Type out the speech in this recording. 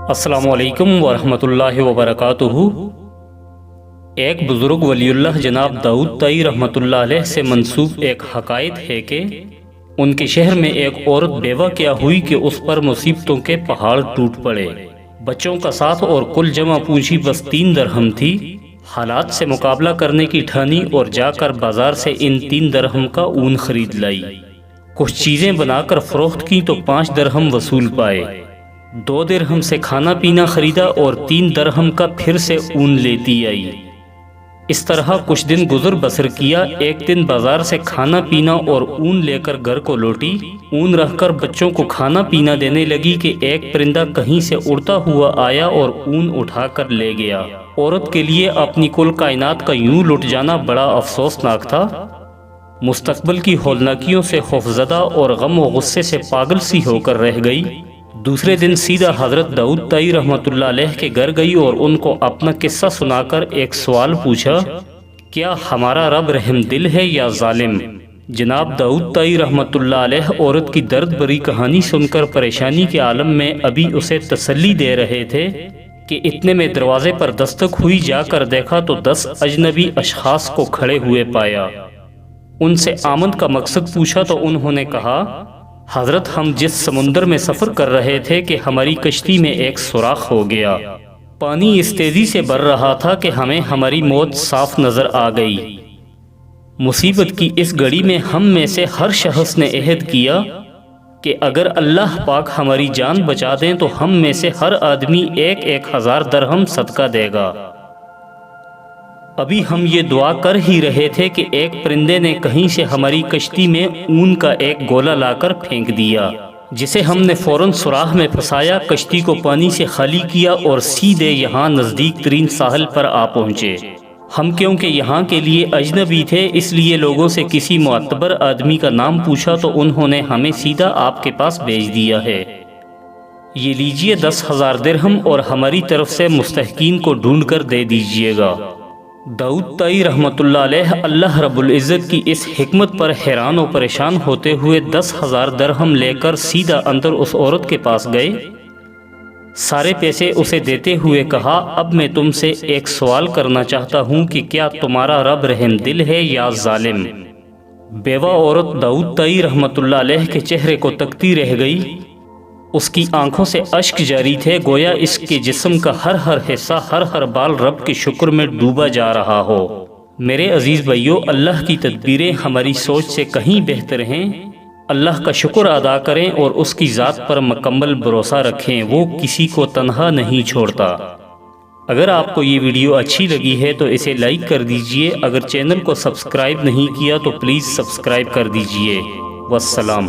السلام علیکم ورحمۃ اللہ وبرکاتہ۔ ایک بزرگ ولی اللہ جناب داؤد طائی رحمۃ اللہ علیہ سے منسوب ایک حکایت ہے کہ ان کے شہر میں ایک عورت بیوہ کیا ہوئی کہ اس پر مصیبتوں کے پہاڑ ٹوٹ پڑے۔ بچوں کا ساتھ اور کل جمع پونجی بس 3 درہم تھی۔ حالات سے مقابلہ کرنے کی ٹھانی اور جا کر بازار سے ان 3 درہم کا اون خرید لائی۔ کچھ چیزیں بنا کر فروخت کی تو 5 درہم وصول پائے۔ 2 درہم سے کھانا پینا خریدا اور 3 درہم کا پھر سے اون لیتی آئی۔ اس طرح کچھ دن گزر بسر کیا۔ ایک دن بازار سے کھانا پینا اور اون لے کر گھر کو لوٹی۔ اون رکھ کر بچوں کو کھانا پینا دینے لگی کہ ایک پرندہ کہیں سے اڑتا ہوا آیا اور اون اٹھا کر لے گیا۔ عورت کے لیے اپنی کل کائنات کا یوں لٹ جانا بڑا افسوسناک تھا۔ مستقبل کی ہولناکیوں سے خوفزدہ اور غم و غصے سے پاگل سی ہو کر رہ گئی۔ دوسرے دن سیدھا حضرت داؤد طائی رحمۃ اللہ علیہ کے گھر گئی اور ان کو اپنا قصہ سنا کر ایک سوال پوچھا، کیا ہمارا رب رحم دل ہے یا ظالم؟ جناب داؤد طائی رحمۃ اللہ علیہ عورت کی درد بری کہانی سن کر پریشانی کے عالم میں ابھی اسے تسلی دے رہے تھے کہ اتنے میں دروازے پر دستک ہوئی۔ جا کر دیکھا تو 10 اجنبی اشخاص کو کھڑے ہوئے پایا۔ ان سے آمد کا مقصد پوچھا تو انہوں نے کہا، حضرت ہم جس سمندر میں سفر کر رہے تھے کہ ہماری کشتی میں ایک سوراخ ہو گیا۔ پانی اس تیزی سے بڑھ رہا تھا کہ ہمیں ہماری موت صاف نظر آ گئی۔ مصیبت کی اس گھڑی میں ہم میں سے ہر شخص نے عہد کیا کہ اگر اللہ پاک ہماری جان بچا دیں تو ہم میں سے ہر آدمی 1,000 درہم صدقہ دے گا۔ ابھی ہم یہ دعا کر ہی رہے تھے کہ ایک پرندے نے کہیں سے ہماری کشتی میں اون کا ایک گولا لا کر پھینک دیا، جسے ہم نے فوراً سوراخ میں پھنسایا، کشتی کو پانی سے خالی کیا اور سیدھے یہاں نزدیک ترین ساحل پر آ پہنچے۔ ہم کیونکہ یہاں کے لیے اجنبی تھے اس لیے لوگوں سے کسی معتبر آدمی کا نام پوچھا تو انہوں نے ہمیں سیدھا آپ کے پاس بھیج دیا ہے۔ یہ لیجئے 10,000 درہم اور ہماری طرف سے مستحقین کو ڈھونڈ کر دے دیجئے گا۔ داؤد طائی رحمۃ اللہ علیہ اللہ رب العزت کی اس حکمت پر حیران و پریشان ہوتے ہوئے 10,000 درہم لے کر سیدھا اندر اس عورت کے پاس گئے۔ سارے پیسے اسے دیتے ہوئے کہا، اب میں تم سے ایک سوال کرنا چاہتا ہوں کہ کیا تمہارا رب رحم دل ہے یا ظالم؟ بیوہ عورت داؤد طائی رحمۃ اللہ علیہ کے چہرے کو تکتی رہ گئی۔ اس کی آنکھوں سے اشک جاری تھے، گویا اس کے جسم کا ہر حصہ ہر بال رب کے شکر میں ڈوبا جا رہا ہو۔ میرے عزیز بھائیو، اللہ کی تدبیریں ہماری سوچ سے کہیں بہتر ہیں۔ اللہ کا شکر ادا کریں اور اس کی ذات پر مکمل بھروسہ رکھیں، وہ کسی کو تنہا نہیں چھوڑتا۔ اگر آپ کو یہ ویڈیو اچھی لگی ہے تو اسے لائک کر دیجئے، اگر چینل کو سبسکرائب نہیں کیا تو پلیز سبسکرائب کر دیجئے۔ والسلام۔